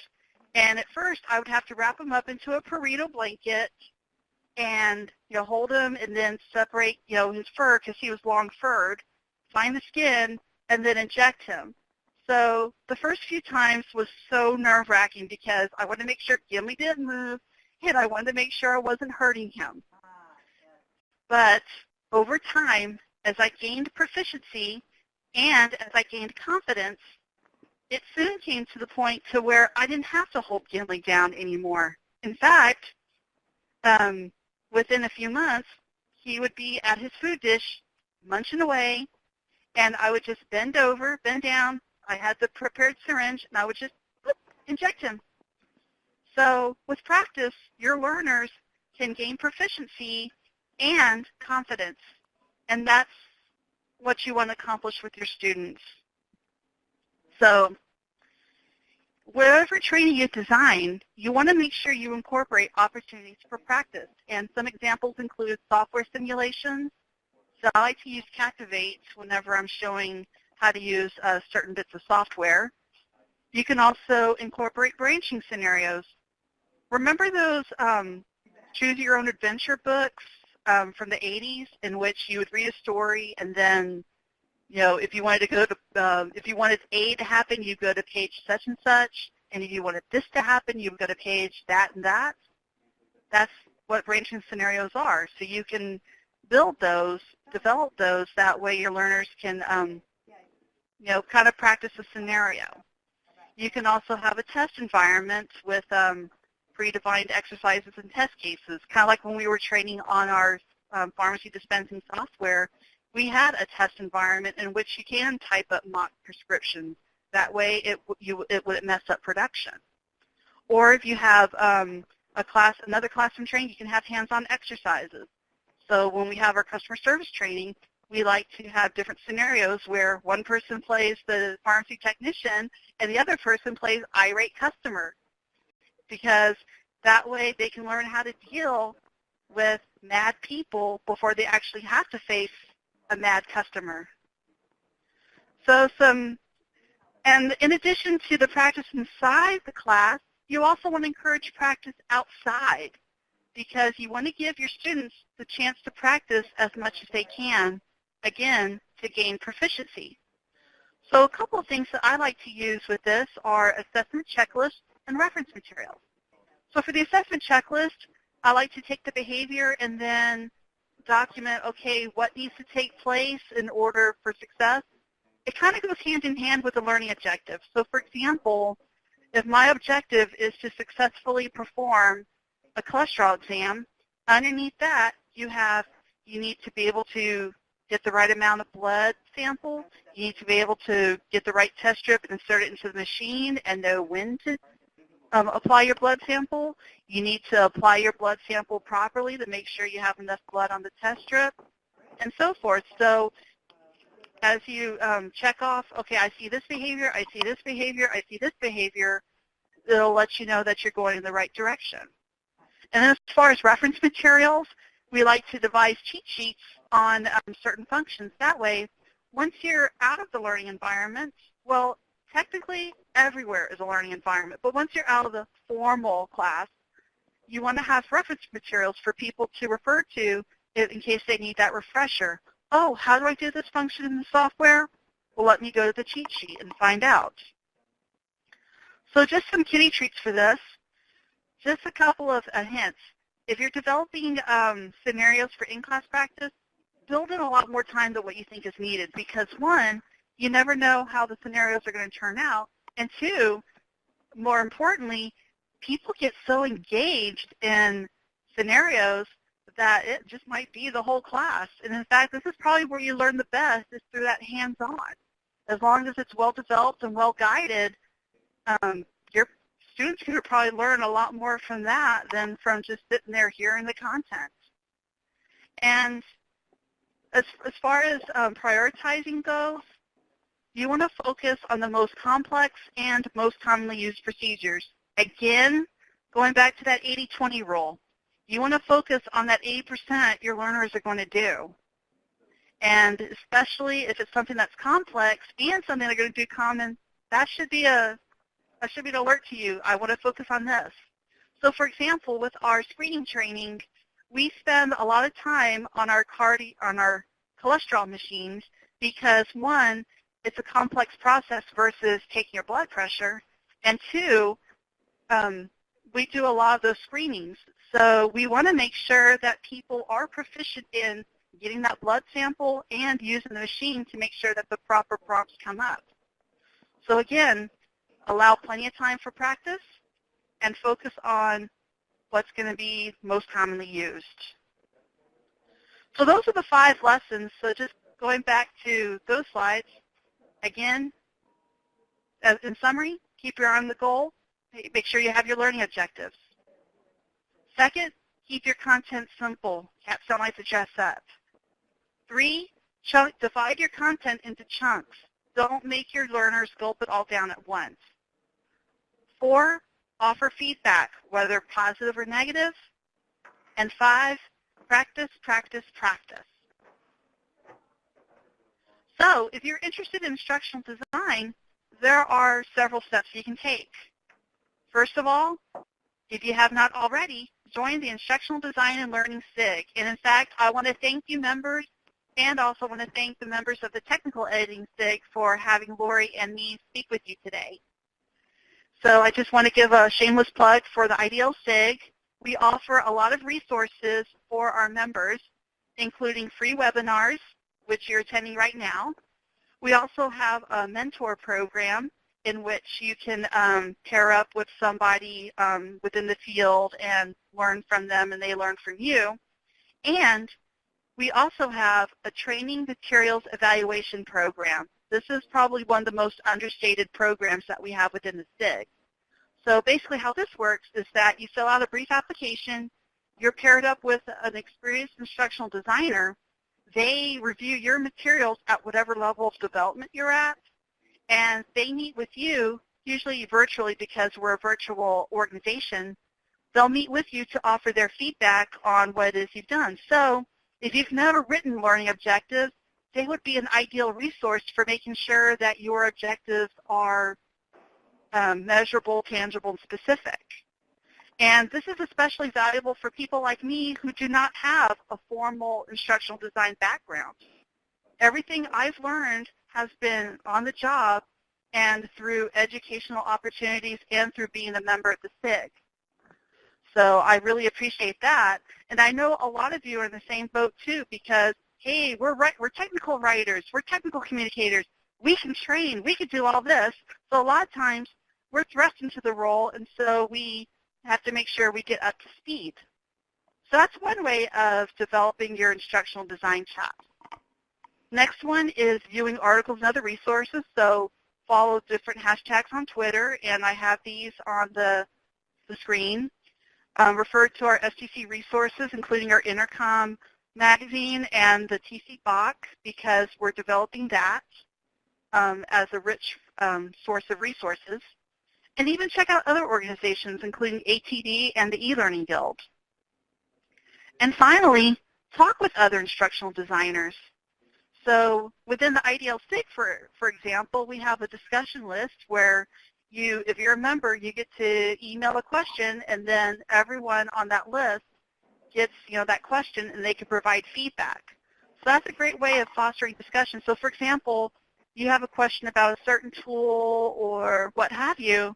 And at first, I would have to wrap him up into a burrito blanket and hold him and then separate his fur because he was long-furred, find the skin, and then inject him. So the first few times was so nerve-wracking because I wanted to make sure Gimli didn't move, and I wanted to make sure I wasn't hurting him. But over time, as I gained proficiency and as I gained confidence, it soon came to the point to where I didn't have to hold Gimli down anymore. In fact, within a few months, he would be at his food dish, munching away, and I would just bend over, bend down. I had the prepared syringe, and I would just inject him. So with practice, your learners can gain proficiency and confidence, and that's what you want to accomplish with your students. So whatever training you design, you want to make sure you incorporate opportunities for practice. And some examples include software simulations. So I like to use Captivate whenever I'm showing how to use certain bits of software. You can also incorporate branching scenarios. Remember those Choose Your Own Adventure books from the 80s in which you would read a story and then, you know, if you wanted to go to, if you wanted A to happen, you go to page such and such, and if you wanted this to happen, you would go to page that and that. That's what branching scenarios are. So you can build those, develop those, that way your learners can, you know, kind of practice a scenario. You can also have a test environment with predefined exercises and test cases, kind of like when we were training on our pharmacy dispensing software. We had a test environment in which you can type up mock prescriptions. That way it wouldn't mess up production. Or if you have another classroom training, you can have hands-on exercises. So when we have our customer service training, we like to have different scenarios where one person plays the pharmacy technician and the other person plays irate customer, because that way they can learn how to deal with mad people before they actually have to face a mad customer. So and in addition to the practice inside the class, you also want to encourage practice outside, because you want to give your students the chance to practice as much as they can, again, to gain proficiency. So a couple of things that I like to use with this are assessment checklists and reference materials. So for the assessment checklist, I like to take the behavior and then document, okay, what needs to take place in order for success. It kind of goes hand in hand with the learning objective. So for example, if my objective is to successfully perform a cholesterol exam, underneath that you need to be able to get the right amount of blood sample. You need to be able to get the right test strip and insert it into the machine and know when to apply your blood sample. You need to apply your blood sample properly to make sure you have enough blood on the test strip, and so forth. So as you check off, okay, I see this behavior, I see this behavior, I see this behavior, it'll let you know that you're going in the right direction. And then as far as reference materials, we like to devise cheat sheets on certain functions. That way, once you're out of the learning environment, well, technically everywhere is a learning environment, but once you're out of the formal class, you want to have reference materials for people to refer to in case they need that refresher. Oh, how do I do this function in the software? Well, let me go to the cheat sheet and find out. So just some kitty treats for this. Just a couple of hints. If you're developing scenarios for in-class practice, build in a lot more time than what you think is needed, because one, you never know how the scenarios are going to turn out, and two, more importantly, people get so engaged in scenarios that it just might be the whole class. And in fact, this is probably where you learn the best, is through that hands-on. As long as it's well-developed and well-guided, your students could probably learn a lot more from that than from just sitting there hearing the content. And as far as prioritizing goes, you want to focus on the most complex and most commonly used procedures. Again, going back to that 80-20 rule, you want to focus on that 80% your learners are going to do. And especially if it's something that's complex and something they're going to do common, that should be an alert to you. I want to focus on this. So for example, with our screening training, we spend a lot of time on our cholesterol machines because, one, it's a complex process versus taking your blood pressure, and two, we do a lot of those screenings. So we want to make sure that people are proficient in getting that blood sample and using the machine to make sure that the proper prompts come up. So again, allow plenty of time for practice and focus on what's going to be most commonly used. So those are the 5 lessons. So just going back to those slides, again, in summary, keep your eye on the goal. Make sure you have your learning objectives. Second, keep your content simple. Capstone likes to dress up. 3, divide your content into chunks. Don't make your learners gulp it all down at once. 4, offer feedback, whether positive or negative. And 5, practice, practice, practice. So if you're interested in instructional design, there are several steps you can take. First of all, if you have not already, join the Instructional Design and Learning SIG. And in fact, I want to thank you members and also want to thank the members of the Technical Editing SIG for having Lori and me speak with you today. So I just want to give a shameless plug for the IDL SIG. We offer a lot of resources for our members, including free webinars, which you're attending right now. We also have a mentor program in which you can pair up with somebody within the field and learn from them and they learn from you. And we also have a training materials evaluation program. This is probably one of the most understated programs that we have within the SIG. So basically how this works is that you fill out a brief application, you're paired up with an experienced instructional designer, they review your materials at whatever level of development you're at, and they meet with you, usually virtually because we're a virtual organization. They'll meet with you to offer their feedback on what it is you've done. So if you've never written learning objectives, they would be an ideal resource for making sure that your objectives are measurable, tangible, and specific. And this is especially valuable for people like me who do not have a formal instructional design background. Everything I've learned has been on the job and through educational opportunities and through being a member of the SIG. So I really appreciate that. And I know a lot of you are in the same boat too because, hey, we're technical writers, we're technical communicators, we can train, we can do all this. So a lot of times we're thrust into the role, and so we have to make sure we get up to speed. So that's one way of developing your instructional design chops. Next one is viewing articles and other resources. So follow different hashtags on Twitter, and I have these on the screen. Refer to our STC resources, including our Intercom magazine and the TC box, because we're developing that as a rich source of resources. And even check out other organizations, including ATD and the eLearning Guild. And finally, talk with other instructional designers. So within the IDL SIG, for example, we have a discussion list where if you're a member, you get to email a question, and then everyone on that list gets that question, and they can provide feedback. So that's a great way of fostering discussion. So for example, you have a question about a certain tool or what have you,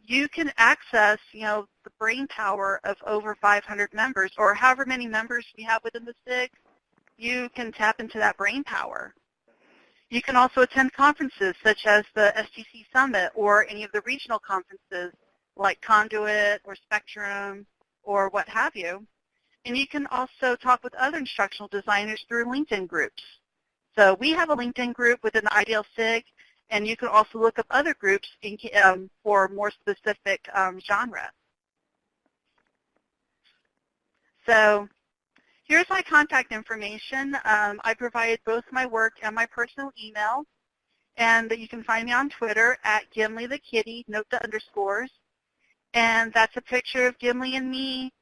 you can access, the brain power of over 500 members, or however many members we have within the SIG. You can tap into that brain power. You can also attend conferences such as the STC Summit or any of the regional conferences like Conduit or Spectrum or what have you. And you can also talk with other instructional designers through LinkedIn groups. So we have a LinkedIn group within the IDL SIG, and you can also look up other groups for more specific genre. So here's my contact information. I provided both my work and my personal email, and you can find me on Twitter at Gimli the Kitty, note the underscores. And that's a picture of Gimli and me.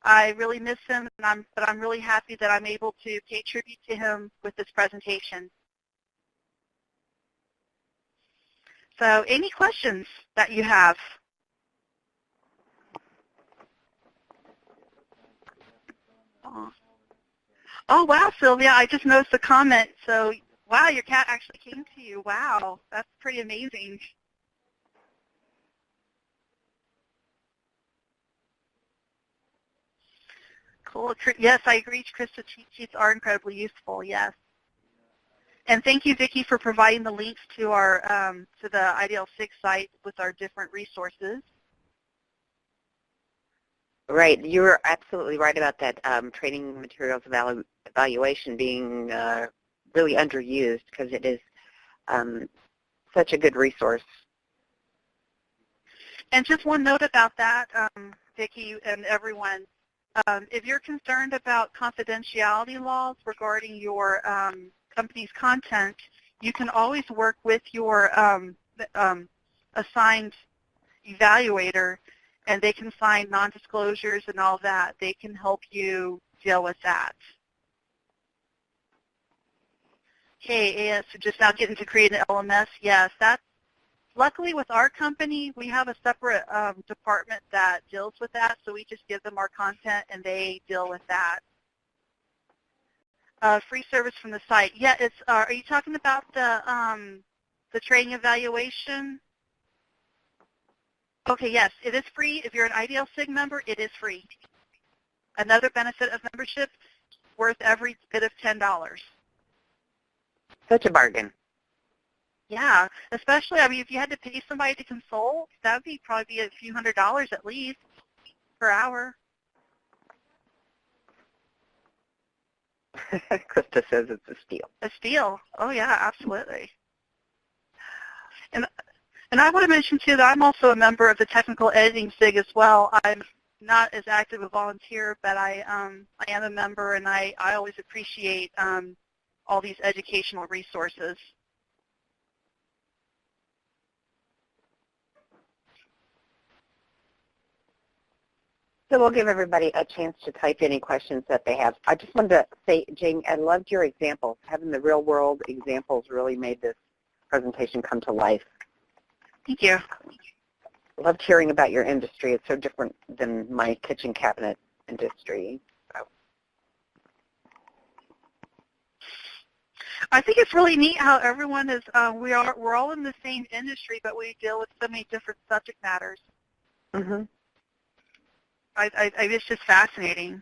I really miss him, but I'm really happy that I'm able to pay tribute to him with this presentation. So any questions that you have? Oh, wow, Sylvia, I just noticed the comment. So, wow, your cat actually came to you. Wow, that's pretty amazing. Cool. Yes, I agree, Krista. Cheat sheets are incredibly useful, yes. And thank you, Vicki, for providing the links to our to the IDL 6 site with our different resources. Right. You're absolutely right about that training materials evaluation being really underused, because it is such a good resource. And just one note about that, Vicki and everyone, if you're concerned about confidentiality laws regarding your company's content, you can always work with your assigned evaluator, and they can sign non-disclosures and all that. They can help you deal with that. Okay, so just now getting to create an LMS. Yes, luckily with our company, we have a separate department that deals with that, so we just give them our content and they deal with that. Free service from the site. Yeah, it's. Are you talking about the training evaluation? Okay, yes, it is free. If you're an IDL-SIG member, it is free. Another benefit of membership, worth every bit of $10. Such a bargain. Yeah, especially, I mean, if you had to pay somebody to consult, that would probably be a few $100s at least per hour. Krista says it's a steal. A steal. Oh, yeah, absolutely. And I want to mention, too, that I'm also a member of the Technical Editing SIG as well. I'm not as active a volunteer, but I am a member, and I always appreciate all these educational resources. So we'll give everybody a chance to type any questions that they have. I just wanted to say, Jamie, I loved your examples. Having the real-world examples really made this presentation come to life. Thank you. Loved hearing about your industry. It's so different than my kitchen cabinet industry. So. I think it's really neat how everyone is. We're all in the same industry, but we deal with so many different subject matters. Mm-hmm. It's just fascinating.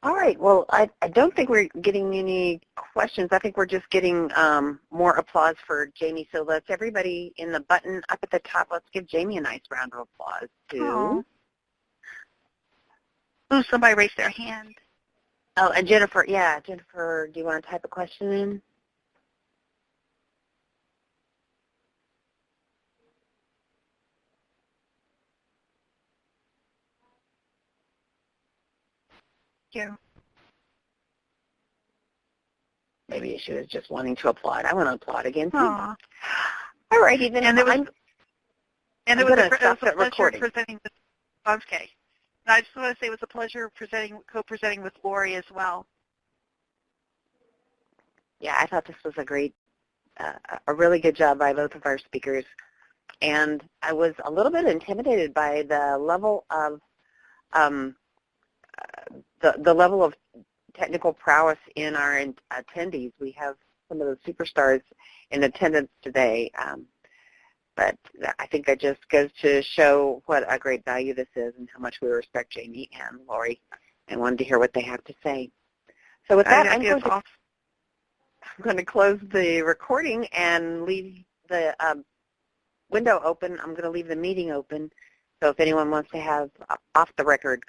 All right. Well, I don't think we're getting any questions. I think we're just getting more applause for Jamie. So let's everybody in the button up at the top, let's give Jamie a nice round of applause, too. Oh, somebody raised their hand. Oh, and Jennifer, yeah. Jennifer, do you want to type a question in? You. Maybe she was just wanting to applaud. I want to applaud again, too. Aww. All righty, then. And it was a pleasure recording. presenting with, okay. And I just want to say it was a pleasure co-presenting with Lori as well. Yeah, I thought this was a really good job by both of our speakers. And I was a little bit intimidated by the level of the level of technical prowess in our attendees. We have some of the superstars in attendance today, but I think that just goes to show what a great value this is and how much we respect Jamie and Lori and wanted to hear what they have to say. So with that, I'm going to close the recording and leave the window open. I'm going to leave the meeting open. So if anyone wants to have off-the-record